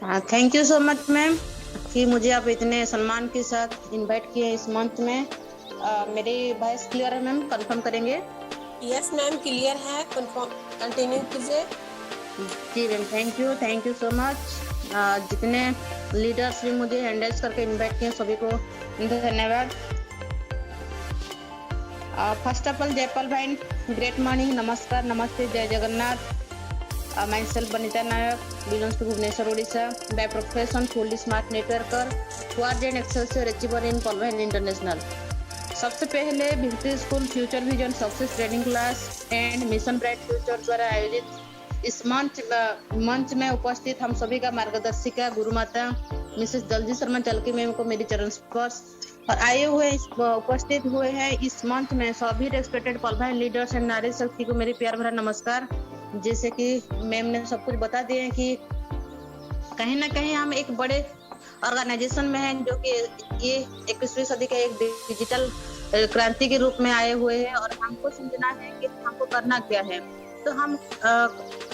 Thank you so much ma'am कि मुझे आप इतने सम्मान के साथ इनवाइट किए इस मंच में। मेरी वॉइस क्लियर है मैम, कंफर्म करेंगे? यस मैम, क्लियर है। कंफर्म कंटिन्यू कीजिए। जी ma'am, thank you so much. जितने लीडर्स भी मुझे हैंडल्स करके इनवाइट किए सभी को धन्यवाद। फर्स्ट ऑफ ऑल जयपाल भाई, ग्रेट मॉर्निंग, नमस्कार, नमस्ते, जय Jagannath. Myself Banita Nayak, belongs to Bhubaneswar, Odisha. By profession, fully smart networker, coordinate Excelsior achiever in Polvan International. सबसे पहले victory school future vision success training class and mission bright future द्वारा आयोजित इस मंच में उपस्थित हम सभी का मार्गदर्शिका गुरु माता मिसेस दलजी शर्मा चलकी मैम को मेरी चरण स्पर्श और आए हुए उपस्थित हुए हैं इस मंच में सभी रेस्पेक्टेड पॉलवाइन लीडर्स एंड नारी शक्ति को मेरी प्यार भरा नमस्कार। जैसे कि मैम ने सब कुछ बता दिए कि कहीं ना कहीं हम एक बड़े ऑर्गेनाइजेशन में हैं जो कि ये 21वीं सदी का एक डिजिटल क्रांति के रूप में आए हुए हैं और हमको समझना है कि हमको करना क्या है। तो हम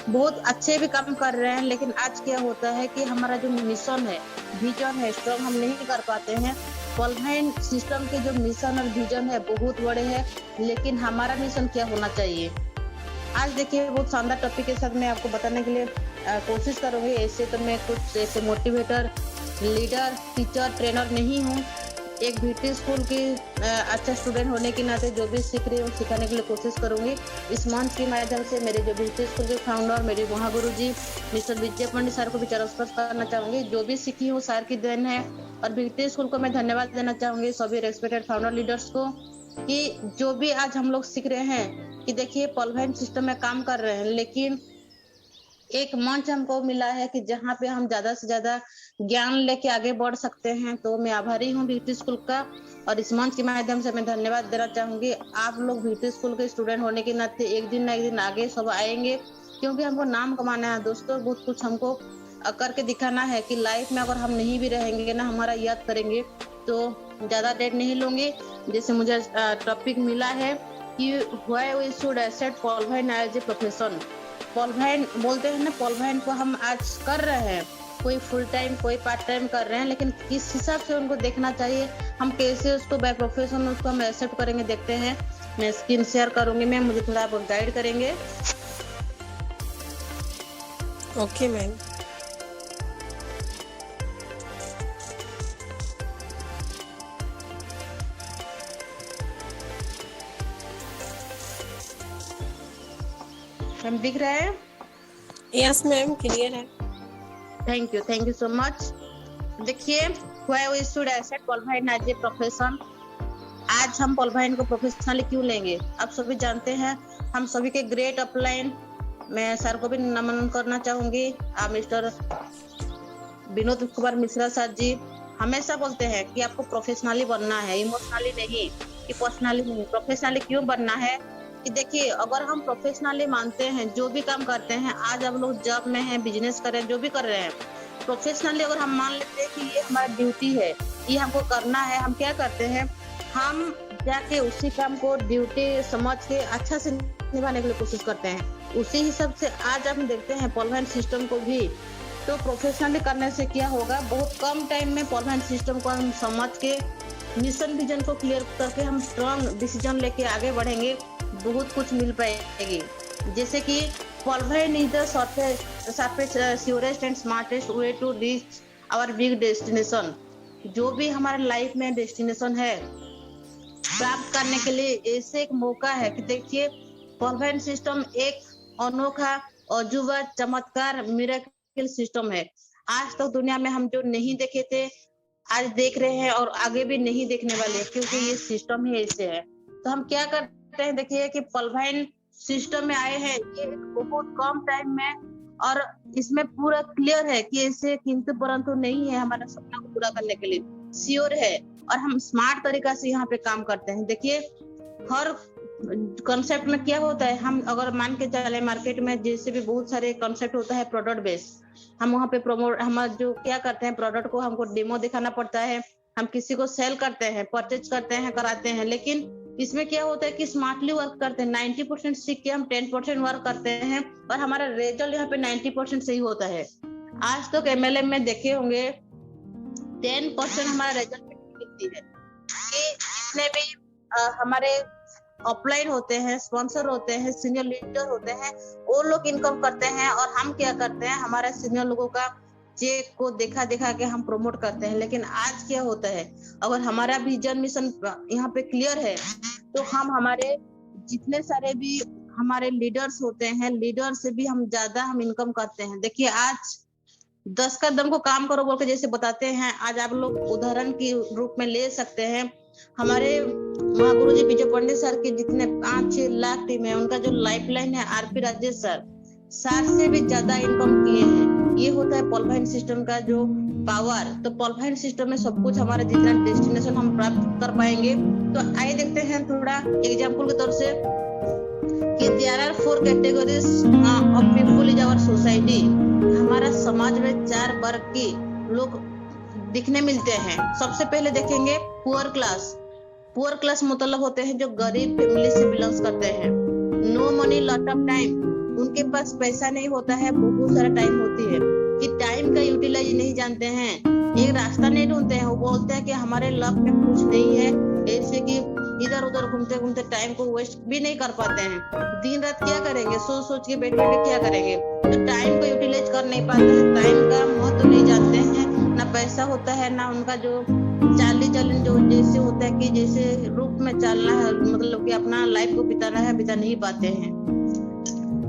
बहुत अच्छे भी काम कर रहे हैं, लेकिन आज क्या होता है कि हमारा जो मिशन है, विजन है, स्ट्रॉन्ग हम नहीं कर पाते हैं। पॉलवाइन सिस्टम के जो मिशन और विजन है बहुत बड़े हैं, लेकिन हमारा मिशन क्या होना चाहिए। आज देखिए बहुत शानदार टॉपिक के साथ मैं आपको बताने के लिए कोशिश करूंगी। ऐसे तो मैं कुछ ऐसे मोटिवेटर, लीडर, टीचर, ट्रेनर नहीं हूँ। एक भिक्ट्री स्कूल की अच्छा स्टूडेंट होने के नाते जो भी सीख रही हूँ सिखाने के लिए कोशिश करूंगी। इस मंच के माध्यम से मेरे जो भिक्ट्री स्कूल के फाउंडर, मेरे महागुरु जी मिस्टर विजय पंडित सर को भी चरण स्पर्श करना चाहूंगी। जो भी सीखी हूँ सर की देन है और भिक्ट्री स्कूल को मैं धन्यवाद देना चाहूंगी सभी रेस्पेक्टेड फाउंडर लीडर्स को कि जो भी आज हम लोग सीख रहे हैं कि देखिए पॉलवाइन सिस्टम में काम कर रहे हैं, लेकिन एक मंच हमको मिला है कि जहाँ पे हम ज्यादा से ज्यादा ज्ञान लेके आगे बढ़ सकते हैं। तो मैं आभारी हूँ भिक्ट्री स्कूल का और इस मंच के माध्यम से मैं धन्यवाद देना चाहूंगी। आप लोग भिक्ट्री स्कूल के स्टूडेंट होने के नाते एक दिन ना एक दिन आगे सब आएंगे, क्योंकि हमको नाम कमाना है दोस्तों। बहुत कुछ हमको करके दिखाना है कि लाइफ में अगर हम नहीं भी रहेंगे ना, हमारा याद करेंगे। तो ज्यादा देर नहीं लूंगी। जैसे मुझे टॉपिक मिला है कि व्हाई वी शुड एक्सेप्ट पॉलवाइन एज ए प्रोफेशन। पॉलवाइन बोलते हैं ना, पॉलवाइन को हम आज कर रहे हैं, कोई फुल टाइम कोई पार्ट टाइम कर रहे हैं, लेकिन किस हिसाब से उनको देखना चाहिए, हम कैसे उसको बाय प्रोफेशन उसको हम एक्सेप्ट करेंगे, देखते हैं। मैं स्क्रीन शेयर करूंगी मैम, मुझे थोड़ा आप गाइड करेंगे। Okay ma'am. हम दिख रहा है? यस मैम, क्लियर है। Thank you so much. देखिए व्हाई वी शुड एक्सेप्ट पॉलवाइन एज ए प्रोफेशन। आज हम पॉलवाइन को प्रोफेशनली क्यों लेंगे, आप सभी जानते हैं। हम सभी के ग्रेट अपलाइन, मैं सर को भी नमन करना चाहूंगी। मिस्टर विनोद कुमार मिश्रा सर जी हमेशा बोलते हैं कि आपको प्रोफेशनली बनना है, इमोशनली नहीं, कि पर्सनली नहीं। प्रोफेशनली क्यों बनना है कि देखिए अगर हम प्रोफेशनली मानते हैं जो भी काम करते हैं, आज हम लोग जॉब में हैं, बिजनेस कर रहे हैं, जो भी कर रहे हैं, प्रोफेशनली अगर हम मान लेते हैं कि ये हमारा ड्यूटी है, ये हमको करना है, हम क्या करते हैं, हम जाके उसी काम को ड्यूटी समझ के अच्छा से निभाने के लिए कोशिश करते हैं। उसी हिसाब से आज हम देखते हैं पॉलवाइन सिस्टम को भी, तो प्रोफेशनली करने से क्या होगा, बहुत कम टाइम में पॉलवाइन सिस्टम को हम समझ के मिशन विजन को क्लियर करके हम स्ट्रॉन्ग डिसीजन लेके आगे बढ़ेंगे, बहुत कुछ मिल पाएगी। जैसे कि पॉलवाइन is the surest and smartest way to reach our big destination. जो भी हमारे लाइफ में डेस्टिनेशन है प्राप्त करने के लिए ऐसे एक मौका है कि देखिए पॉलवाइन सिस्टम एक अनोखा अजूबा चमत्कार मिरेकल सिस्टम है। आज तक दुनिया में हम जो नहीं देखे थे आज देख रहे हैं और आगे भी नहीं देखने वाले, क्योंकि ये सिस्टम ही ऐसे है। तो हम क्या करते हैं, देखिए कि पॉलवाइन सिस्टम में आए हैं ये बहुत कम टाइम में, और इसमें पूरा क्लियर है कि ऐसे किंतु परंतु नहीं है हमारा सपना को पूरा करने के लिए, श्योर है। और हम स्मार्ट तरीका से यहाँ पे काम करते हैं। देखिए हर कॉन्सेप्ट में क्या होता है, हम अगर मान के चले मार्केट में जैसे भी बहुत सारे कॉन्सेप्ट होता है प्रोडक्ट बेस, हम वहाँ पे प्रमोट, हम जो क्या करते हैं प्रोडक्ट को हमको डेमो दिखाना पड़ता है, हम किसी को सेल करते हैं, परचेज करते हैं, कराते हैं। लेकिन इसमें क्या होता है कि स्मार्टली वर्क करते हैं, 90% सीख के हम 10% वर्क करते हैं और हमारा रिजल्ट यहाँ पे 90% सही होता है। आज तक एमएलए में देखे होंगे 10% हमारा रिजल्ट मिलती है कि जितने भी हमारे ऑफलाइन होते हैं, स्पॉन्सर होते हैं, सीनियर लीडर होते हैं, वो लोग इनकम करते हैं और हम क्या करते हैं, हमारे सीनियर लोगों का चेक को देखा देखा के हम प्रमोट करते हैं। लेकिन आज क्या होता है, अगर हमारा विजन मिशन यहाँ पे क्लियर है तो हम हमारे जितने सारे भी हमारे लीडर्स होते हैं, लीडर से भी हम ज्यादा हम इनकम करते हैं। देखिए आज 10 कदम को काम करो बोल के जैसे बताते हैं, आज आप लोग उदाहरण के रूप में ले सकते हैं। हमारे महागुरु जी विजय पंडित सर के जितने 5-6 लाख टीम है, उनका जो लाइफलाइन है आरपी राजेश सर 60 से भी ज्यादा इनकम किए हैं। ये होता है पॉलिफाइन सिस्टम का जो पावर। तो पॉलिफाइन सिस्टम में सब कुछ हमारा जितना डेस्टिनेशन हम प्राप्त कर पाएंगे। तो आइए देखते हैं थोड़ा एग्जाम्पल के तौर से कि there are 4 categories of people in our society. हमारा समाज में 4 वर्ग के लोग दिखने मिलते हैं। सबसे पहले देखेंगे पुअर क्लास। पुअर क्लास मतलब होते हैं जो गरीब फैमिली से बिलोंग करते हैं। No money lot of time, उनके पास पैसा नहीं होता है, बहुत सारा टाइम होती है कि टाइम का यूटिलाइज नहीं जानते हैं, एक रास्ता नहीं ढूंढते हैं। वो बोलते हैं कि हमारे लक में कुछ नहीं है, ऐसे कि इधर उधर घूमते घूमते टाइम को वेस्ट भी नहीं कर पाते हैं। दिन रात क्या करेंगे, सोच सोच के बैठ बैठ क्या करेंगे, तो टाइम को यूटिलाइज कर नहीं पाते हैं, टाइम का महत्व नहीं जानते हैं। ना पैसा होता है, ना उनका जो चाली चलन जो जैसे होता है कि जैसे रूप में चलना है, मतलब कि अपना लाइफ को बिताना है, बिता नहीं पाते हैं।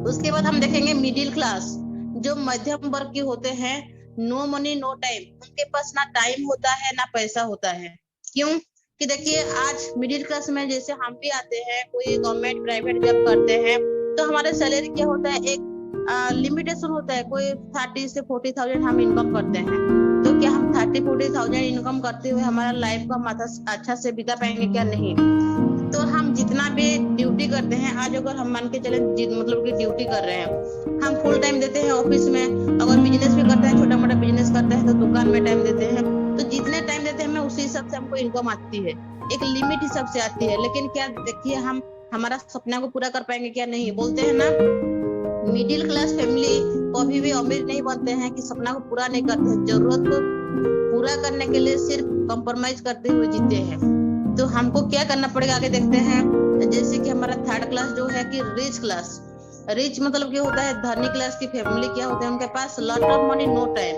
उसके बाद हम देखेंगे मिडिल क्लास, जो मध्यम वर्ग के होते हैं। नो मनी नो टाइम, उनके पास ना टाइम होता है ना पैसा होता है। क्यों कि देखिए आज मिडिल क्लास में जैसे हम भी आते हैं, कोई गवर्नमेंट प्राइवेट जॉब करते हैं, तो हमारा सैलरी क्या होता है, एक लिमिटेशन होता है, कोई 30 से 40,000 हम इनकम करते हैं। तो क्या हम 30-40,000 इनकम करते हुए हमारा लाइफ को हम अच्छा से बिता पाएंगे क्या? नहीं। तो हम जितना भी ड्यूटी करते हैं, आज अगर हम मान के चले मतलब कि ड्यूटी कर रहे हैं, हम फुल टाइम देते हैं ऑफिस में। अगर बिजनेस भी करते हैं, छोटा मोटा बिजनेस करते हैं, तो दुकान में टाइम देते हैं। तो जितने टाइम देते हैं उसी हिसाब से हमको इनकम आती है, एक लिमिट हिसाब से आती है। लेकिन क्या देखिए हम हमारा सपना को पूरा कर पाएंगे क्या? नहीं। बोलते हैं ना, मिडिल क्लास फैमिली कभी भी अमीर नहीं बनते हैं कि सपना को पूरा नहीं करते हैं, जरूरत को पूरा करने के लिए सिर्फ कॉम्प्रोमाइज करते हुए जीते हैं। तो हमको क्या करना पड़ेगा, आगे देखते हैं। जैसे कि हमारा 3rd क्लास जो है कि रिच क्लास। रिच मतलब क्या होता है, धनी क्लास की फैमिली क्या होता है, उनके पास lot of money no time.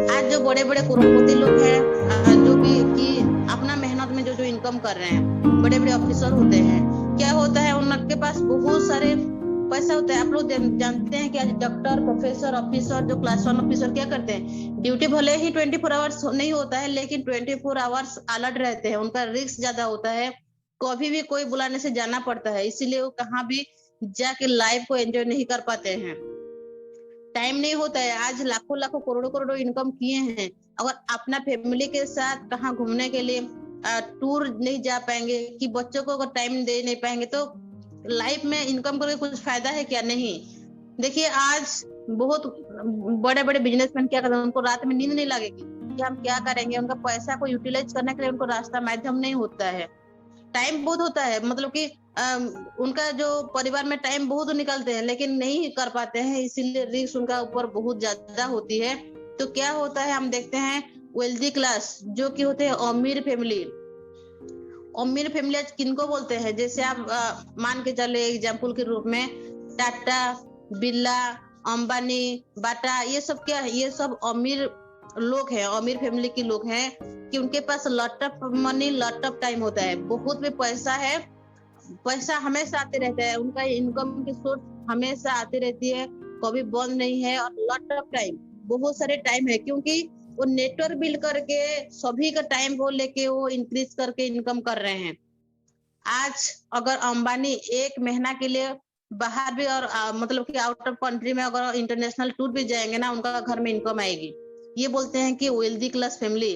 आज जो बड़े बड़े करोड़पति लोग हैं, जो भी कि अपना मेहनत में जो जो इनकम कर रहे हैं, बड़े बड़े ऑफिसर होते हैं, क्या होता है उनके पास बहुत सारे पैसा होता है। आप लोग जानते हैं कि आज डॉक्टर, प्रोफेसर, ऑफिसर, जो क्लास 1 ऑफिसर क्या करते हैं, ड्यूटी भले ही 24 आवर्स नहीं होता है, लेकिन 24 आवर्स अलर्ट रहते हैं। उनका रिस्क ज्यादा होता है, कभी भी कोई बुलाने से जाना पड़ता है, इसीलिए वो कहाँ भी जाके लाइफ को एंजॉय नहीं कर पाते हैं, टाइम नहीं होता है। आज लाखों लाखों करोड़ों करोड़ों इनकम किए हैं, अगर अपना फैमिली के साथ कहाँ घूमने के लिए टूर नहीं जा पाएंगे, कि बच्चों को अगर टाइम दे नहीं पाएंगे, तो लाइफ में इनकम करके कुछ फायदा है क्या? नहीं। देखिए आज बहुत बड़े बड़े बिजनेसमैन क्या करते हैं, उनको रात में नींद नहीं लगेगी कि हम क्या करेंगे। उनका पैसा को यूटिलाइज करने के लिए उनको रास्ता माध्यम नहीं होता है, टाइम बहुत होता है, मतलब कि उनका जो परिवार में टाइम बहुत निकलते हैं, लेकिन नहीं कर पाते हैं, इसीलिए रिस्क उनका ऊपर बहुत ज्यादा होती है। तो क्या होता है, हम देखते हैं वेल्दी क्लास जो कि होते हैं अमीर फैमिली। अमीर फैमिली आज किनको बोलते हैं, जैसे आप मान के चले एग्जाम्पल के रूप में टाटा, बिरला, अंबानी, बाटा, ये सब क्या है, ये सब अमीर लोग हैं, अमीर फैमिली के लोग हैं कि उनके पास lot of money, lot of time होता है, बहुत भी पैसा है, पैसा हमेशा आते रहता है, उनका इनकम की सोर्स हमेशा आती रहती है, कभी बंद नहीं है। और लॉट ऑफ टाइम, बहुत सारे टाइम है, क्योंकि वो नेटवर्क बिल्ड करके सभी का टाइम वो लेके वो इंक्रीज करके इनकम कर रहे हैं। आज अगर अंबानी एक महीना के लिए बाहर भी और मतलब कि आउट ऑफ कंट्री में अगर इंटरनेशनल टूर भी जाएंगे ना, उनका घर में इनकम आएगी। ये बोलते हैं कि वेल्दी क्लास फैमिली।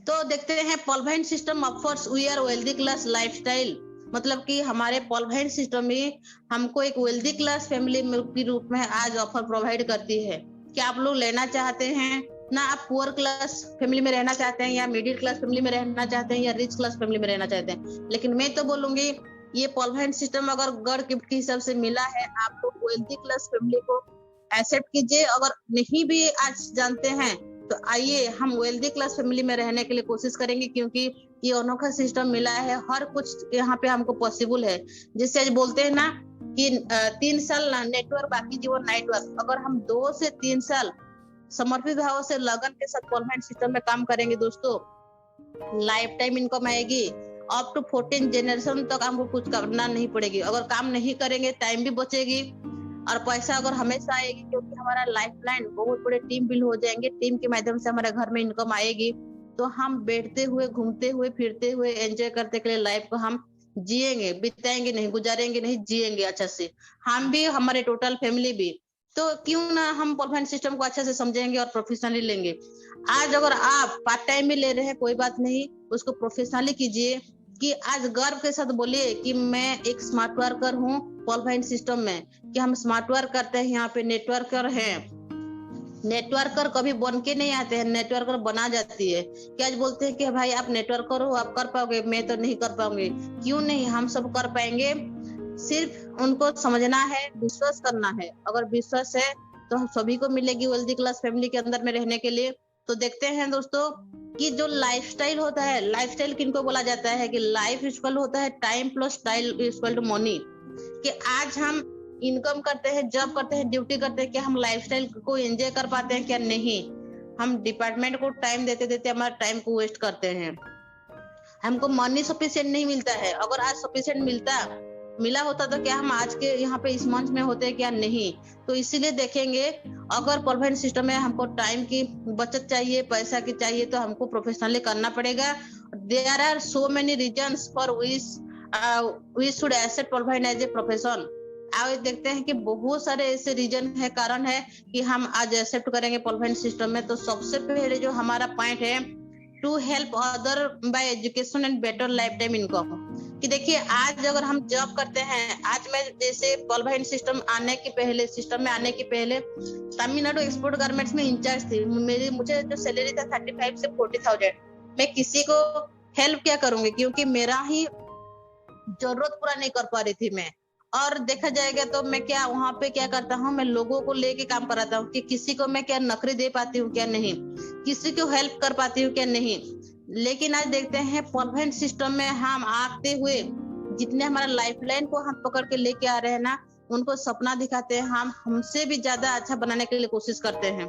तो देखते हैं पॉलिफाइन system offers we are wealthy class lifestyle, मतलब कि हमारे पॉलिफाइन सिस्टम में हमको एक वेल्दी क्लास फैमिली के रूप में आज ऑफर प्रोवाइड करती है। क्या आप लोग लेना चाहते हैं ना? आप पुअर क्लास फैमिली में रहना चाहते हैं, या मिडिल क्लास फैमिली में रहना चाहते हैं, या रिच क्लास फैमिली में रहना चाहते हैं? लेकिन मैं तो बोलूंगी ये पॉलिफाइन सिस्टम अगर गॉड गिफ्ट के हिसाब से मिला है, आप लोग वेल्दी क्लास फैमिली को एक्सेप्ट कीजिए। अगर नहीं भी आज जानते हैं तो आइए हम वेल्दी क्लास फैमिली में रहने के लिए कोशिश करेंगे, क्योंकि ये अनोखा सिस्टम मिला है, हर कुछ यहाँ पे हमको पॉसिबल है। जिससे आज बोलते हैं ना कि 3 साल नेटवर्क बाकी जीवन नाइट वर्क। अगर हम 2 से 3 साल समर्पित भाव से लगन के साथ कॉन्वेंट सिस्टम में काम करेंगे दोस्तों, लाइफ टाइम इनकम आएगी। अप टू 14 जनरेशन तक हमको कुछ करना नहीं पड़ेगी। अगर काम नहीं करेंगे टाइम भी बचेगी और पैसा अगर हमेशा आएगी, क्योंकि हमारा लाइफ लाइन बहुत बड़े टीम बिल्ड हो जाएंगे। टीम के माध्यम से हमारे घर में इनकम आएगी, तो हम बैठते हुए, घूमते हुए, फिरते हुए, एंजॉय करते के लिए लाइफ को हम जिएंगे, बिताएंगे नहीं, गुजारेंगे नहीं, जिएंगे अच्छा से। हम भी, हमारे टोटल फैमिली भी। तो क्यों ना हम परमानेंट सिस्टम को अच्छे से समझेंगे और प्रोफेशनली लेंगे। आज अगर आप पार्ट टाइम भी ले रहे हैं कोई बात नहीं, उसको प्रोफेशनली कीजिए। कि आज गर्व के साथ बोलिए कि मैं एक स्मार्ट वर्कर हूँ पॉलफाइन सिस्टम में, कि हम स्मार्ट वर्क करते हैं, यहाँ पे नेटवर्कर हैं। नेटवर्कर कभी बन के नहीं आते हैं, नेटवर्कर बना जाती है। कि आज बोलते हैं कि भाई आप नेटवर्कर हो, आप कर पाओगे, मैं तो नहीं कर पाऊंगी। क्यों नहीं, हम सब कर पाएंगे। सिर्फ उनको समझना है, विश्वास करना है। अगर विश्वास है तो हम सभी को मिलेगी वेल्दी क्लास फैमिली के अंदर में रहने के लिए। तो देखते हैं दोस्तों कि जो लाइफस्टाइल होता है, लाइफस्टाइल किनको बोला जाता है कि लाइफ इक्वल होता है time plus style equal to money. कि आज हम इनकम करते हैं, जॉब करते हैं, ड्यूटी करते हैं, क्या हम लाइफस्टाइल को एंजॉय कर पाते हैं क्या? नहीं। हम डिपार्टमेंट को टाइम देते देते हमारा टाइम को वेस्ट करते हैं। हमको मनी सफिशिएंट नहीं मिलता है। अगर आज सफिशिएंट मिला होता तो क्या हम आज के यहाँ पे इस मंच में होते क्या? नहीं। तो इसीलिए देखेंगे, अगर परमानेंट सिस्टम में हमको टाइम की बचत चाहिए, पैसा की चाहिए, तो हमको प्रोफेशनली करना पड़ेगा। There are so many reasons for we should accept permanent as a profession. आज देखते हैं कि बहुत सारे ऐसे रीजन है, कारण है कि हम आज एक्सेप्ट करेंगे परमानेंट सिस्टम में। तो सबसे पहले जो हमारा पॉइंट है, to help other by education and better life time income. कि देखिए आज अगर हम जॉब करते हैं, आज मैं जैसे पॉलफाइन सिस्टम में आने के पहले तमिलनाडु एक्सपोर्ट गारमेंट्स में इंचार्ज थी। मुझे जो सैलरी था 35 से 40,000। मैं किसी को हेल्प क्या करूंगी, क्योंकि मेरा ही जरूरत पूरा नहीं कर पा रही थी मैं। और देखा जाएगा तो मैं क्या वहां पे क्या करता हूँ, मैं लोगों को लेके काम कराता हूँ कि किसी को मैं क्या नौकरी दे पाती हूँ क्या? नहीं। किसी को हेल्प कर पाती हूँ क्या? नहीं। लेकिन आज देखते हैं परमानेंट सिस्टम में हम आते हुए जितने हमारा लाइफलाइन को हम पकड़ के लेके आ रहे हैं ना, उनको सपना दिखाते हैं, हम हमसे भी ज्यादा अच्छा बनाने के लिए कोशिश करते हैं।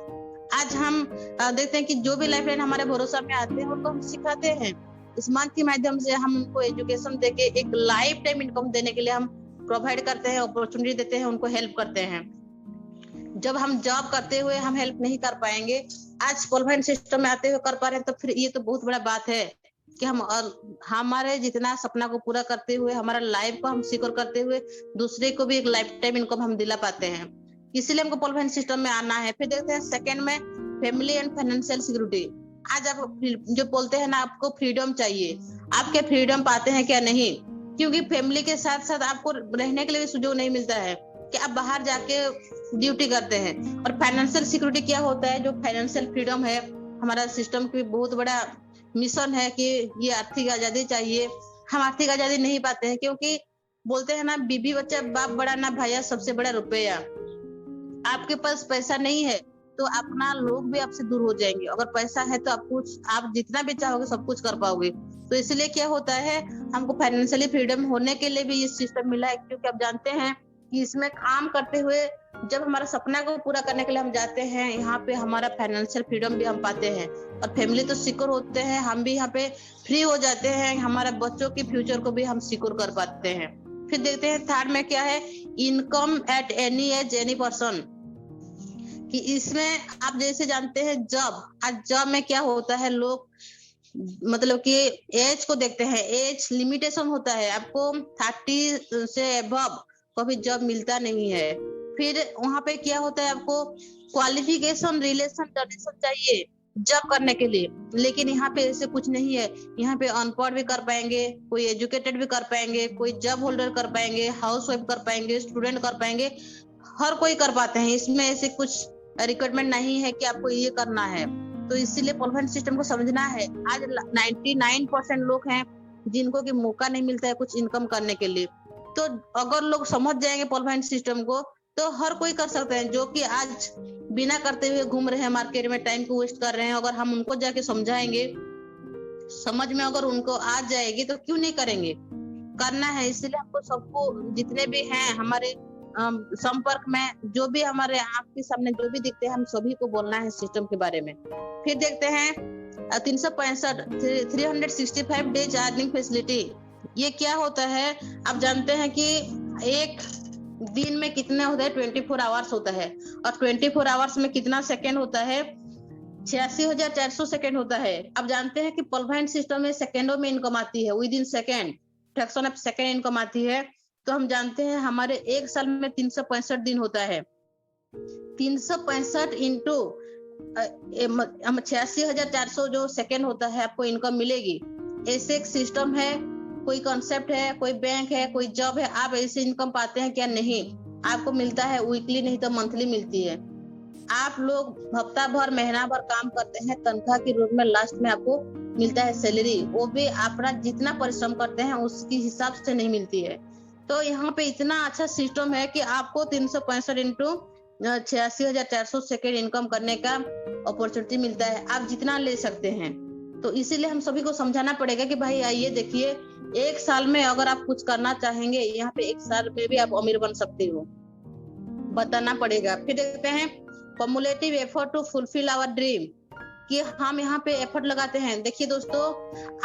आज हम देखते हैं कि जो भी लाइफलाइन हमारे भरोसा में आते हैं उनको हम सिखाते हैं। इस मंच के माध्यम से हम उनको एजुकेशन देके एक लाइफ टाइम इनकम देने के लिए हम प्रोवाइड करते हैं, अपॉर्चुनिटी देते हैं, उनको हेल्प करते हैं। जब हम जॉब करते हुए हम हेल्प नहीं कर पाएंगे, आज परमानेंट सिस्टम में आते हुए कर पा रहे हैं, तो फिर ये तो बहुत बड़ा बात है कि हम हमारे जितना सपना को पूरा करते हुए, हमारा लाइफ को हम सिक्योर करते हुए, दूसरे को भी एक लाइफ टाइम इनकम हम दिला पाते हैं। इसीलिए हमको परमानेंट सिस्टम में आना है। फिर देखते हैं सेकंड में, फैमिली एंड फाइनेंशियल सिक्योरिटी। आज आप जो बोलते हैं ना, आपको फ्रीडम चाहिए, आप क्या फ्रीडम पाते हैं क्या? नहीं। क्योंकि फैमिली के साथ साथ आपको रहने के लिए भी सुযোग नहीं मिलता है कि आप बाहर जाके ड्यूटी करते हैं। और फाइनेंशियल सिक्योरिटी क्या होता है? जो फाइनेंशियल फ्रीडम है, हमारा सिस्टम की बहुत बड़ा मिशन है कि ये आर्थिक आजादी चाहिए। हम आर्थिक आजादी नहीं पाते हैं, क्योंकि बोलते हैं ना, बीबी बच्चा बाप बड़ा ना भैया, सबसे बड़ा रुपया। आपके पास पैसा नहीं है तो अपना लोग भी आपसे दूर हो जाएंगे। अगर पैसा है तो आप जितना भी चाहोगे सब कुछ कर पाओगे। तो इसलिए क्या होता है, हमको फाइनेंशियली फ्रीडम होने के लिए भी ये सिस्टम मिला है। क्योंकि आप जानते हैं कि इसमें काम करते हुए जब हमारा सपना को पूरा करने के लिए हम जाते हैं, यहाँ पे हमारा फाइनेंशियल फ्रीडम भी हम पाते हैं और फैमिली तो सिक्योर होते हैं, हम भी यहाँ पे फ्री हो जाते हैं, हमारा बच्चों की फ्यूचर को भी हम सिक्योर कर पाते हैं। फिर देखते हैं थर्ड में क्या है, income at any as any person. कि इसमें आप जैसे जानते हैं जॉब, आज जॉब में क्या होता है, लोग मतलब कि एज को देखते हैं, एज लिमिटेशन होता है, आपको 30 से अबव कभी जॉब मिलता नहीं है। फिर वहां पे क्या होता है, आपको क्वालिफिकेशन, रिलेशन, डोनेशन चाहिए जॉब करने के लिए। लेकिन यहाँ पे ऐसे कुछ नहीं है। यहाँ पे अनपढ़ भी कर पाएंगे, कोई एजुकेटेड भी कर पाएंगे, कोई जॉब होल्डर कर पाएंगे, हाउस वाइफ कर पाएंगे, स्टूडेंट कर पाएंगे, हर कोई कर पाते हैं। इसमें ऐसे कुछ रिक्वायरमेंट नहीं है कि आपको ये करना है। तो इसीलिए परमानेंट सिस्टम को समझना है। आज 99% लोग हैं जिनको कि मौका नहीं मिलता है कुछ इनकम करने के लिए। तो अगर लोग समझ जाएंगे परमानेंट सिस्टम को, तो हर कोई कर सकते हैं, जो कि आज बिना करते हुए घूम रहे हैं मार्केट में, टाइम को वेस्ट कर रहे हैं। अगर हम उनको जाके समझाएंगे, समझ में अगर उनको आ जाएगी तो क्यों नहीं करेंगे, करना है। इसलिए हमको सबको, जितने भी हैं हमारे संपर्क में, जो भी हमारे आंख के सामने जो भी दिखते हैं, हम सभी को बोलना है सिस्टम के बारे में। फिर देखते हैं 365 365 डेज अर्निंग फैसिलिटी। ये क्या होता है? आप जानते हैं कि एक दिन में कितने होते हैं? 24 आवर्स होता है, और 24 आवर्स में कितना सेकेंड होता है? 86,400 सेकेंड होता है। अब जानते हैं कि पल्वाइन सिस्टम में सेकेंडों में इनकम आती है, with in second, fraction of second income आती है। तो हम जानते हैं हमारे एक साल में 365 दिन होता है। 365 इंटू 86,400 जो सेकेंड होता है, आपको इनकम मिलेगी। ऐसे एक सिस्टम है, कोई कॉन्सेप्ट है, कोई बैंक है, कोई जॉब है, आप ऐसे इनकम पाते हैं क्या? नहीं, आपको मिलता है वीकली, नहीं तो मंथली मिलती है। आप लोग हफ्ता भर, महीना भर काम करते हैं, तनख्वाह के रूप में लास्ट में आपको मिलता है सैलरी, वो भी अपना जितना परिश्रम करते हैं उसके हिसाब से नहीं मिलती है। तो यहाँ पे इतना अच्छा सिस्टम है कि आपको 365 इंटू 86,400 सेकेंड इनकम करने का अपॉर्चुनिटी मिलता है, आप जितना ले सकते हैं। तो इसीलिए हम सभी को समझाना पड़ेगा कि भाई आइए देखिए, एक साल में अगर आप कुछ करना चाहेंगे, यहाँ पे एक साल में भी आप अमीर बन सकते हो, बताना पड़ेगा। फिर देखते हैं cumulative effort to fulfil our dream, कि हम यहाँ पे एफर्ट लगाते हैं। देखिए दोस्तों,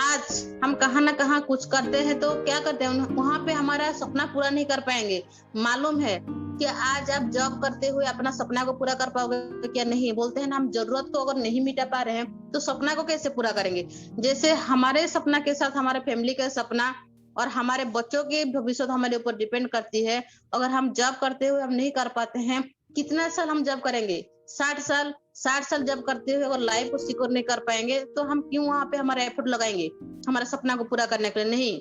आज हम कहाँ ना कहाँ कुछ करते हैं, तो क्या करते हैं, वहां पे हमारा सपना पूरा नहीं कर पाएंगे। मालूम है कि आज आप जॉब करते हुए अपना सपना को पूरा कर पाओगे क्या? नहीं। बोलते हैं ना, हम जरूरत को अगर नहीं मिटा पा रहे हैं तो सपना को कैसे पूरा करेंगे? जैसे हमारे सपना के साथ हमारे फैमिली का सपना और हमारे बच्चों के भविष्य हमारे ऊपर डिपेंड करती है। अगर हम जॉब करते हुए हम नहीं कर पाते हैं, कितना साल हम जॉब करेंगे? 60 साल। 60 साल जॉब करते हुए अगर लाइफ को सिक्योर नहीं कर पाएंगे, तो हम क्यों वहां पे हमारा एफर्ट लगाएंगे हमारे सपना को पूरा करने के लिए? नहीं।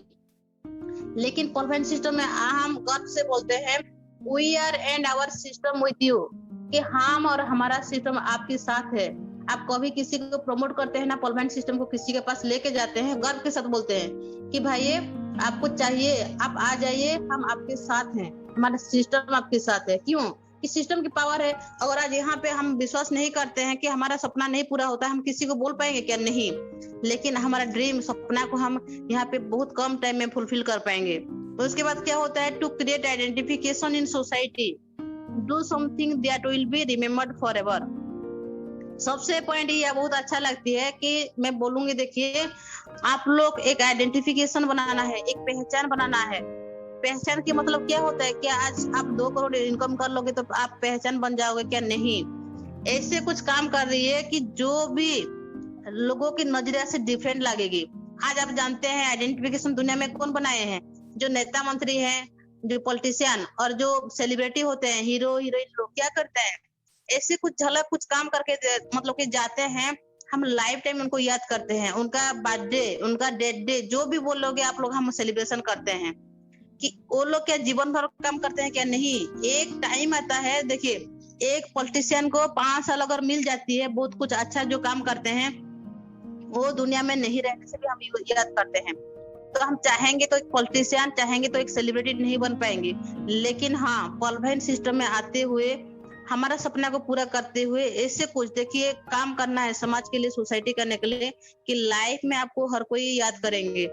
लेकिन पल्वाइन सिस्टम में हम गर्व से बोलते हैं, we are and our system with you, कि हम और हमारा सिस्टम आपके साथ है। आप कभी किसी को प्रमोट करते हैं ना, पल्वाइन सिस्टम को किसी के पास लेके जाते हैं, गर्व के साथ बोलते हैं कि भाई आपको चाहिए, आप आ जाइए, हम आपके साथ हैं, हमारा सिस्टम आपके साथ है। क्यों? इस सिस्टम की पावर है। अगर आज यहाँ पे हम विश्वास नहीं करते हैं कि हमारा सपना नहीं पूरा होता, हम किसी को बोल पाएंगे क्या? नहीं। लेकिन हमारा ड्रीम, सपना को हम यहाँ पे बहुत कम टाइम में फुलफिल कर पाएंगे। तो उसके बाद क्या होता है? To create identification in society, do something that will be remembered forever. सबसे पॉइंट ये बहुत अच्छा लगती है कि मैं बोलूंगी, देखिए आप लोग एक आइडेंटिफिकेशन बनाना है, एक पहचान बनाना है। पहचान की मतलब क्या होता है? क्या आज आप 2 करोड़ इनकम कर लोगे तो आप पहचान बन जाओगे क्या? नहीं। ऐसे कुछ काम कर रही है कि जो भी लोगों की नजरिया से डिफरेंट लगेगी। आज आप जानते हैं आइडेंटिफिकेशन दुनिया में कौन बनाए हैं? जो नेता मंत्री हैं, जो पॉलिटिशियन और जो सेलिब्रिटी होते हैं, हीरो हीरोइन, लोग क्या करते हैं? ऐसे कुछ झलक कुछ काम करके मतलब कि जाते हैं, हम लाइफ टाइम उनको याद करते हैं, उनका बर्थडे, उनका डेथ डे, जो भी बोलोगे आप लोग, हम सेलिब्रेशन करते हैं। कि वो लोग क्या जीवन भर काम करते हैं क्या? नहीं। एक टाइम आता है, देखिए एक पॉलिटिशियन को 5 साल अगर मिल जाती है, बहुत कुछ अच्छा जो काम करते हैं, वो दुनिया में नहीं रहने से भी हम याद करते हैं। तो हम चाहेंगे तो एक पॉलिटिशियन, चाहेंगे तो एक सेलिब्रिटी नहीं बन पाएंगे। लेकिन हाँ, पल्वाइन सिस्टम में आते हुए, हमारा सपना को पूरा करते हुए, ऐसे कुछ देखिए काम करना है समाज के लिए, सोसाइटी करने के लिए, कि लाइफ में आपको हर कोई याद करेंगे।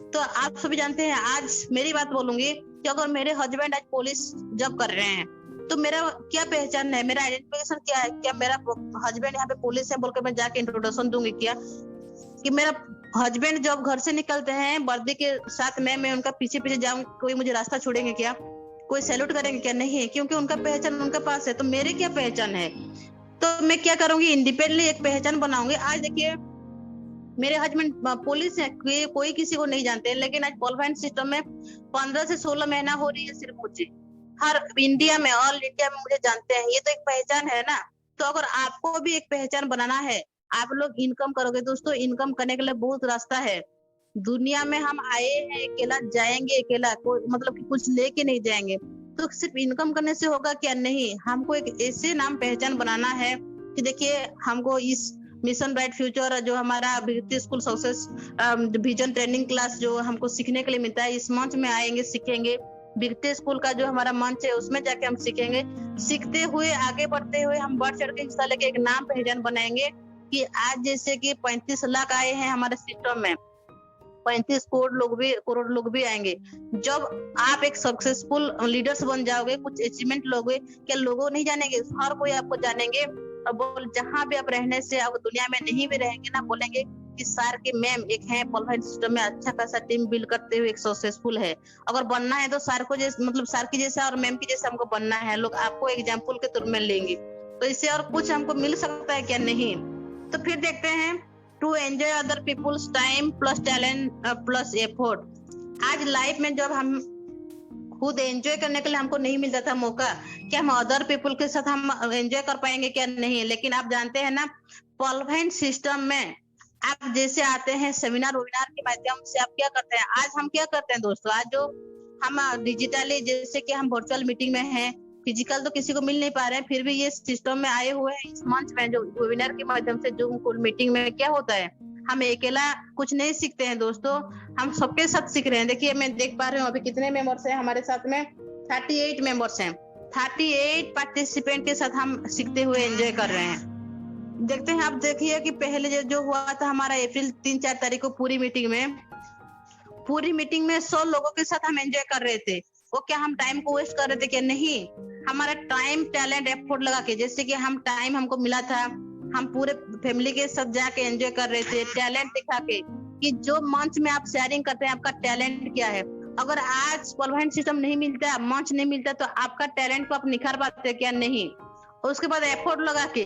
तो आप सभी जानते हैं, आज मेरी बात बोलूंगी कि अगर मेरे हस्बैंड आज पुलिस जॉब कर रहे हैं, तो मेरा क्या पहचान है? मेरा आइडेंटिफिकेशन क्या है? क्या मेरा हस्बैंड यहाँ पे पुलिस है बोलकर मैं जाके इंट्रोडक्शन दूंगी क्या? कि मेरा हस्बैंड जब घर से निकलते हैं वर्दी के साथ में, मैं उनका पीछे पीछे जाऊंगी, कोई मुझे रास्ता छोड़ेंगे क्या? कोई सैल्यूट करेंगे क्या? नहीं। क्योंकि उनका पहचान उनके पास है। तो मेरे क्या पहचान है? तो मैं क्या करूंगी? इंडिपेंडेंटली एक पहचान बनाऊंगी। आज देखिए मेरे हस्बैंड पुलिस है, कोई किसी को नहीं जानते, लेकिन आज पल्वाइन सिस्टम में 15 से 16 महीना हो रही है सिर्फ मुझे, हर इंडिया में, ऑल इंडिया में मुझे जानते हैं। ये तो एक पहचान है ना। तो अगर आपको भी एक पहचान बनाना है, आप लोग इनकम करोगे। दोस्तों, इनकम करने के लिए बहुत रास्ता है। दुनिया में हम आए हैं अकेला, जाएंगे अकेला, कोई मतलब कि कुछ लेके नहीं जाएंगे। तो सिर्फ इनकम करने से होगा क्या? नहीं। हमको एक ऐसे नाम पहचान बनाना है कि देखिए, हमको इस मिशन ब्राइट फ्यूचर, जो हमारा British school success vision training class जो हमको सीखने के लिए मिलता है, इस मंच में आएंगे, सीखेंगे, बिगटे स्कूल का जो हमारा मंच है उसमें जाके हम सीखेंगे। सीखते हुए आगे बढ़ते हुए हम बढ़ चढ़ के हिस्सा लेके एक नाम पहचान बनाएंगे कि आज जैसे कि 35 लाख आए हैं हमारे सिस्टम में, 35 करोड़ लोग भी आएंगे। जब आप एक सक्सेसफुल लीडर्स बन जाओगे, कुछ अचीवमेंट लोगे, क्या लोगों नहीं जानेंगे, हर कोई आपको जानेंगे। और बोल जहां भी आप रहने से आप दुनिया में नहीं भी रहेंगे ना, बोलेंगे कि सर की मैम एक है पॉलिफाइड सिस्टम में अच्छा खासा टीम बिल्ड करते हुए एक सक्सेसफुल है। अगर बनना है तो सर को जैसे मतलब सर की जैसा और मैम की जैसा हमको बनना है, लोग आपको एग्जाम्पल के तौर में लेंगे। तो इससे और कुछ हमको मिल सकता है क्या? नहीं। तो फिर देखते हैं, to enjoy other people's time plus talent plus effort. आज लाइफ में जब हम खुद एंजॉय करने के लिए हमको नहीं मिलता था मौका, क्या हम अदर पीपल के साथ हम एंजॉय कर पाएंगे क्या? नहीं। लेकिन आप जानते हैं ना, पॉलिफाइड सिस्टम में आप जैसे आते हैं सेमिनार वेबिनार के माध्यम से, आप क्या करते हैं? आज हम क्या करते हैं दोस्तों, आज जो हम डिजिटली जैसे कि हम वर्चुअल मीटिंग में हैं, फिजिकल तो किसी को मिल नहीं पा रहे हैं, फिर भी ये सिस्टम में आए हुए हैं। इस मंच में जो वेबिनार के माध्यम से जो मीटिंग में क्या होता है, हम अकेला कुछ नहीं सीखते हैं दोस्तों, हम सबके साथ सीख रहे हैं। देखिए मैं देख पा रही हूँ अभी कितने मेंबर्स हैं हमारे साथ में, 38 मेंबर्स हैं। 38 पार्टिसिपेंट के साथ हम सीखते हुए एंजॉय कर रहे हैं। देखते हैं, आप देखिए कि पहले जो हुआ था हमारा अप्रैल 3-4 तारीख को पूरी मीटिंग में 100 लोगों के साथ हम एंजॉय कर रहे थे। वो क्या हम टाइम को वेस्ट कर रहे थे क्या? नहीं। हमारा टाइम टैलेंट एफर्ट लगा के, जैसे कि हम टाइम हमको मिला था, हम पूरे फैमिली के साथ जाके एंजॉय कर रहे थे, टैलेंट दिखा के कि जो मंच में आप शेयरिंग करते हैं आपका टैलेंट क्या है। अगर आज पॉलिफाइड सिस्टम नहीं मिलता, मंच नहीं मिलता, तो आपका टैलेंट को आप निखार पाते क्या? नहीं। उसके बाद एफर्ट लगा के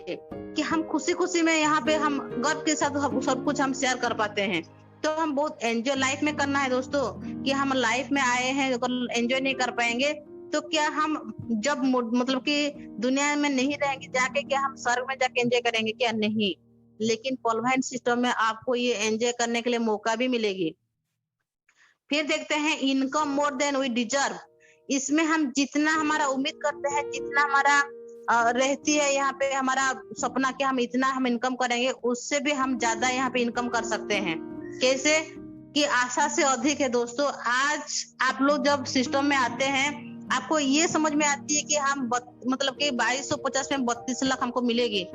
कि हम खुशी खुशी में यहाँ पे हम गर्व के साथ सब कुछ हम शेयर कर पाते हैं। तो हम बहुत एंजॉय लाइफ में करना है दोस्तों, कि हम लाइफ में आए हैं, अगर एंजॉय नहीं कर पाएंगे तो क्या हम जब मतलब कि दुनिया में नहीं रहेंगे जाके, क्या हम स्वर्ग में जाके एंजॉय करेंगे क्या? नहीं। लेकिन पॉलिफाइड सिस्टम में आपको ये एंजॉय करने के लिए मौका भी मिलेगी। फिर देखते हैं, income more than we deserve. इसमें हम जितना हमारा उम्मीद करते हैं, जितना हमारा रहती है यहाँ पे हमारा सपना कि हम इतना हम इनकम करेंगे, उससे भी हम ज्यादा यहाँ पे इनकम कर सकते हैं। कैसे? कि आशा से अधिक है दोस्तों। आज आप लोग जब सिस्टम में आते हैं, आपको ये समझ में आती है कि हम मतलब कि 2250 में 32 लाख हमको मिलेगी,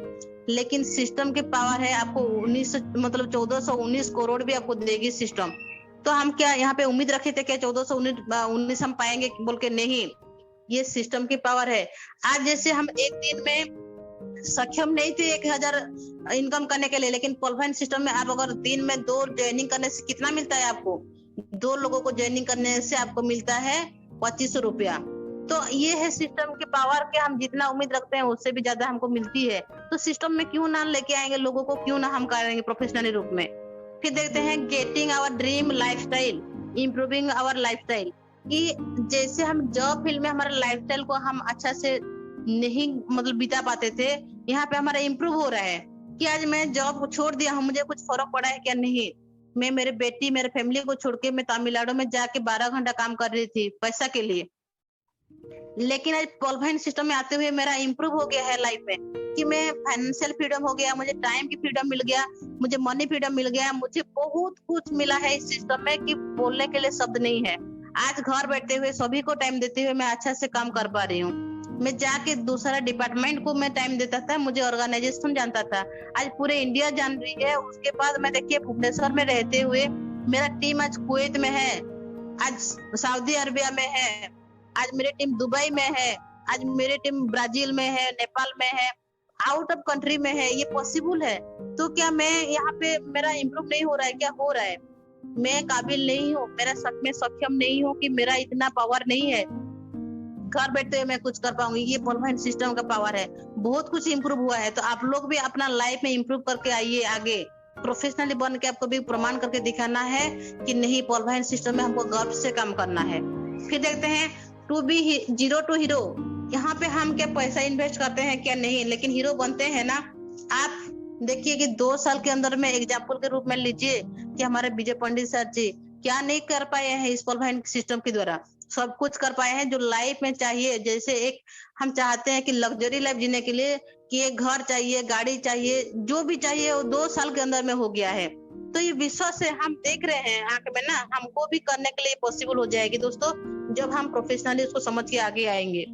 लेकिन सिस्टम की पावर है, आपको 1419 करोड़ भी आपको देगी सिस्टम। तो हम क्या यहाँ पे उम्मीद रखे थे क्या 1419 हम पाएंगे बोल के? नहीं। ये सिस्टम की पावर है। आज जैसे हम एक दिन में सक्षम नहीं थे 1000 इनकम करने के लिए, लेकिन पॉलिफाइड सिस्टम में आप अगर दिन में 2 ज्वाइनिंग करने से कितना मिलता है आपको? 2 लोगों को ज्वाइनिंग करने से आपको मिलता है 2500 रुपया। तो ये है सिस्टम की पावर के हम जितना उम्मीद रखते हैं उससे भी ज्यादा हमको मिलती है। तो सिस्टम में क्यों ना लेके आएंगे लोगों को, क्यों ना हम करेंगे प्रोफेशनली रूप में। फिर देखते हैं, getting our dream lifestyle, improving our lifestyle. कि जैसे हम जॉब फील्ड में हमारे लाइफस्टाइल को हम अच्छा से नहीं मतलब बिता पाते थे, यहाँ पे हमारा इम्प्रूव हो रहा है। कि आज मैं जॉब को छोड़ दिया हूँ, मुझे कुछ फर्क पड़ा है क्या? नहीं। मैं मेरे बेटी मेरे फैमिली को छोड़ के मैं तमिलनाडु में जाके 12 घंटा काम कर रही थी पैसा के लिए, लेकिन आज पॉलिफाइड सिस्टम में आते हुए मेरा इम्प्रूव हो गया है लाइफ में, कि मैं फाइनेंशियल फ्रीडम हो गया, मुझे टाइम की फ्रीडम मिल गया, मुझे मनी फ्रीडम मिल गया, मुझे बहुत कुछ मिला है इस सिस्टम में कि बोलने के लिए शब्द नहीं है। आज घर बैठते हुए सभी को टाइम देते हुए मैं अच्छा से काम कर पा रही हूँ। मैं जाके दूसरा डिपार्टमेंट को मैं टाइम देता था, मुझे ऑर्गेनाइजेशन जानता था, आज पूरे इंडिया जान रही है। उसके बाद मैं देखिए भुवनेश्वर में रहते हुए मेरा टीम आज कुवैत में है, आज सऊदी अरबिया में है, आज मेरी टीम दुबई में है, आज मेरी टीम ब्राजील में है, नेपाल में है, आउट ऑफ कंट्री में है। ये पॉसिबल है। तो क्या मैं यहाँ पे मेरा इम्प्रूव नहीं हो रहा है क्या? हो रहा है। मैं काबिल नहीं हूँ, मेरा सच में सक्षम नहीं हूँ कि मेरा इतना पावर नहीं है घर बैठते हुए मैं कुछ कर पाऊंगी। ये पॉलिफाइड सिस्टम का पावर है। बहुत कुछ इम्प्रूव हुआ है। तो आप लोग भी अपना लाइफ में इम्प्रूव करके आइए आगे, प्रोफेशनली बन के आपको भी प्रमाण करके दिखाना है कि नहीं, पॉलिफाइड सिस्टम में हमको गर्व से काम करना है। फिर देखते हैं, to be zero to hero. यहाँ पे हम क्या पैसा इन्वेस्ट करते हैं क्या? नहीं, लेकिन हीरो बनते हैं ना। आप देखिए कि 2 साल के अंदर में एग्जाम्पल के रूप में लीजिए कि हमारे विजय पंडित सर जी क्या नहीं कर पाए हैं इस पॉलिफाइड सिस्टम के द्वारा, सब कुछ कर पाए हैं जो लाइफ में चाहिए। जैसे एक हम चाहते हैं कि लग्जरी लाइफ जीने के लिए कि ये घर चाहिए, गाड़ी चाहिए, जो भी चाहिए वो 2 साल के अंदर में हो गया है। तो ये विश्वास से हम देख रहे हैं आंख में ना, हमको भी करने के लिए पॉसिबल हो जाएगी दोस्तों, जब हम प्रोफेशनली उसको समझ के आगे आएंगे।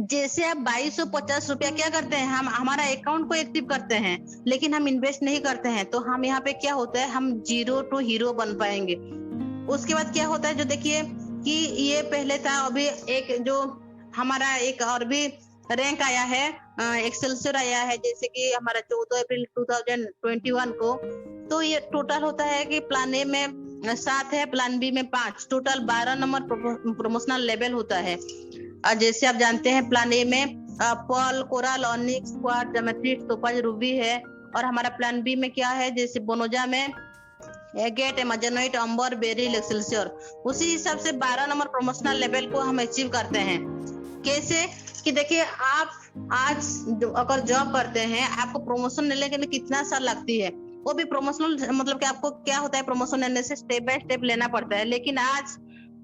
जैसे आप 2250 रुपया क्या करते हैं, हम हमारा अकाउंट को एक्टिव करते हैं, लेकिन हम इन्वेस्ट नहीं करते हैं, तो हम यहाँ पे क्या होता है, हम जीरो टू हीरो बन पाएंगे। उसके बाद क्या होता है, जो देखिए कि ये पहले था, अभी एक जो हमारा एक और भी रैंक आया है, एक्सेलसियर आया है, जैसे कि हमारा 14 अप्रैल 2021 को। तो ये टोटल होता है कि प्लान ए में 7 है, प्लान बी में 5, टोटल 12 नंबर प्रमोशनल लेवल होता है। और जैसे आप जानते हैं प्लान ए में pearl, coral, onyx, quartz, amethyst, topaz, ruby है। और हमारा प्लान बी में क्या है, जैसे बोनोजा में एगेट, एमेजोनाइट, अंबर, बेरिल, एक्सेलसियर। उसी हिसाब से 12 नंबर प्रमोशनल लेवल को हम अचीव करते हैं। कैसे कि देखिए, आप आज अगर जॉब करते हैं, आपको प्रमोशन लेने के लिए कितना साल लगती है, वो भी प्रमोशनल मतलब कि आपको क्या होता है, प्रमोशन लेने से स्टेप बाय स्टेप लेना पड़ता है। लेकिन आज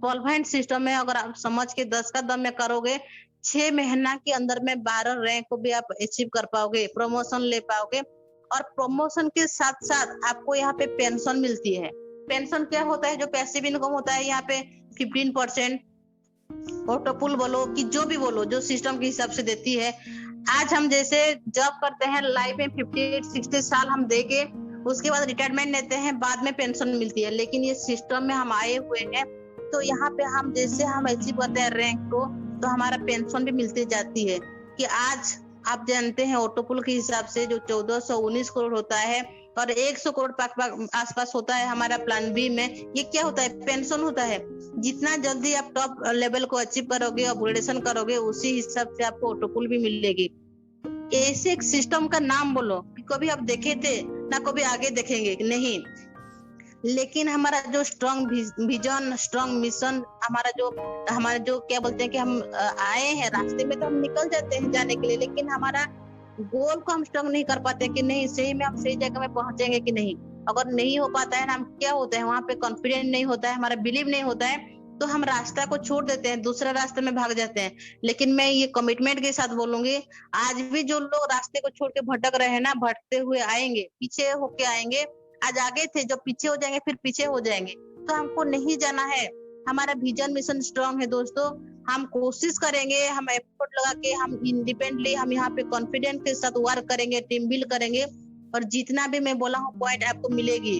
पॉलवाइन सिस्टम में अगर आप समझ के 10 का दम में करोगे, 6 महीना के अंदर में 12 रैंक को भी आप अचीव कर पाओगे, प्रमोशन ले पाओगे। और प्रमोशन के साथ साथ आपको यहाँ पे पेंशन मिलती है। पेंशन क्या होता है, जो पैसिव इनकम होता है, यहाँ पे 15%, ऑटोपुल बोलो कि जो भी बोलो, जो सिस्टम के हिसाब से देती है। आज हम जैसे जॉब करते हैं, लाइफ में 50-60 साल हम देके उसके बाद रिटायरमेंट लेते हैं, बाद में पेंशन मिलती है। लेकिन ये सिस्टम में हम आए हुए हैं, तो यहाँ पे हम जैसे हम अचीव करते हैं रैंक को, तो हमारा पेंशन भी मिलती जाती है। कि आज आप जानते हैं ऑटोपुल के हिसाब से जो 1419 करोड़ होता है और 100 करोड़ आसपास होता है हमारा प्लान बी में, ये क्या होता है, पेंशन होता है। जितना जल्दी आप टॉप लेवल को अचीव करोगे, अपग्रेडेशन करोगे, उसी हिसाब से आपको ऑटोपुल भी मिलेगी। ऐसे एक सिस्टम का नाम बोलो कि कभी आप देखे थे ना, कभी आगे देखेंगे नहीं। लेकिन हमारा जो स्ट्रॉन्ग विजन, स्ट्रॉन्ग मिशन, हमारा जो क्या बोलते हैं कि हम आए हैं रास्ते में, तो हम निकल जाते हैं जाने के लिए, लेकिन हमारा गोल को हम स्ट्रॉन्ग नहीं कर पाते कि नहीं सही में हम सही जगह में पहुंचेंगे कि नहीं। अगर नहीं हो पाता है ना, हम क्या होता है, वहां पे कॉन्फिडेंस नहीं होता है, हमारा बिलीव नहीं होता है, तो हम रास्ता को छोड़ देते हैं, दूसरा रास्ते में भाग जाते हैं। लेकिन मैं ये कमिटमेंट के साथ बोलूंगी, आज भी जो लोग रास्ते को छोड़ के भटक रहे हैं ना, भटकते हुए आएंगे, पीछे होके आएंगे। आज आगे थे, जो पीछे हो जाएंगे, फिर पीछे हो जाएंगे। तो हमको नहीं जाना है, हमारा विजन मिशन स्ट्रांग है दोस्तों। हम कोशिश करेंगे, हम एफर्ट लगा के, हम इंडिपेंडेंटली, हम यहाँ पे कॉन्फिडेंस के साथ वर्क करेंगे, टीम बिल्ड करेंगे, और जितना भी मैं बोला हूँ पॉइंट आपको मिलेगी।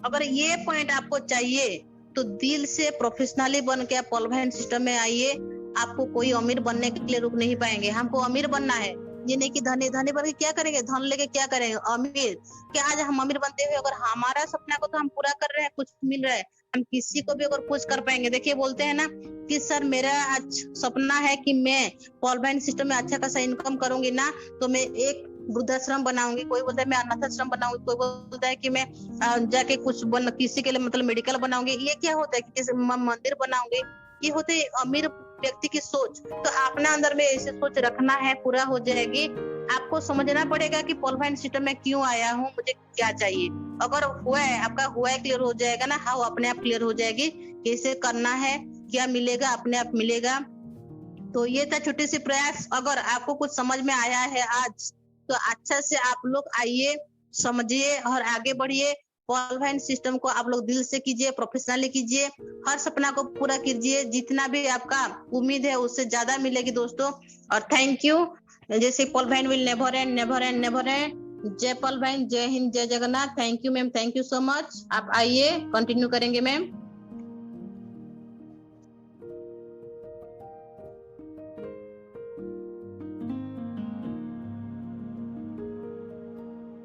अगर ये पॉइंट आपको चाहिए तो दिल से प्रोफेशनली बन के आप पॉलवाइन सिस्टम में आइए। आपको कोई अमीर बनने के लिए रुक नहीं पाएंगे। हमको अमीर बनना है, ये नहीं कि धनी धनी बन के क्या करेंगे, धन लेके क्या करेंगे, अमीर क्या। आज हम अमीर बनते हुए अगर हमारा सपना को तो हम पूरा कर रहे हैं, कुछ मिल रहा है, हम किसी को भी अगर कुछ कर पाएंगे। देखिए बोलते हैं ना कि सर मेरा आज सपना है कि मैं पॉलवाइन सिस्टम में अच्छा खासा इनकम करूंगी ना, तो मैं एक वृद्धाश्रम बनाऊंगी, कोई बोलता है मैं अनाथ आश्रम बनाऊंगी, कोई बोलता है कि मैं जाके कुछ किसी के लिए मतलब मेडिकल बनाऊंगी। ये क्या होता है कि किसी मंदिर बनाऊंगी। ये होते है अमीर व्यक्ति की सोच। तो अपने अंदर में ऐसे सोच रखना है, पूरा हो जाएगी। आपको समझना पड़ेगा कि पॉलवाइन सिस्टम में क्यों आया हूँ, मुझे क्या चाहिए। अगर हुआ है, आपका हुआ है क्लियर हो जाएगा ना, हाँ अपने आप क्लियर हो जाएगी। कैसे करना है, क्या मिलेगा, अपने आप मिलेगा। तो ये था छोटी सी प्रयास। अगर आपको कुछ समझ में आया है आज, तो अच्छा से आप लोग आइए, समझिए और आगे बढ़िए। पॉलवाइन सिस्टम को आप लोग दिल से कीजिए, प्रोफेशनली कीजिए, हर सपना को पूरा कीजिए। जितना भी आपका उम्मीद है उससे ज्यादा मिलेगी दोस्तों। और थैंक यू। जैसे पॉलवाइन will never end, never end, never end. जय पॉलवाइन, जय हिंद, जय Jagannath. Thank you ma'am, thank you so much. आप आइए, कंटिन्यू करेंगे मैम।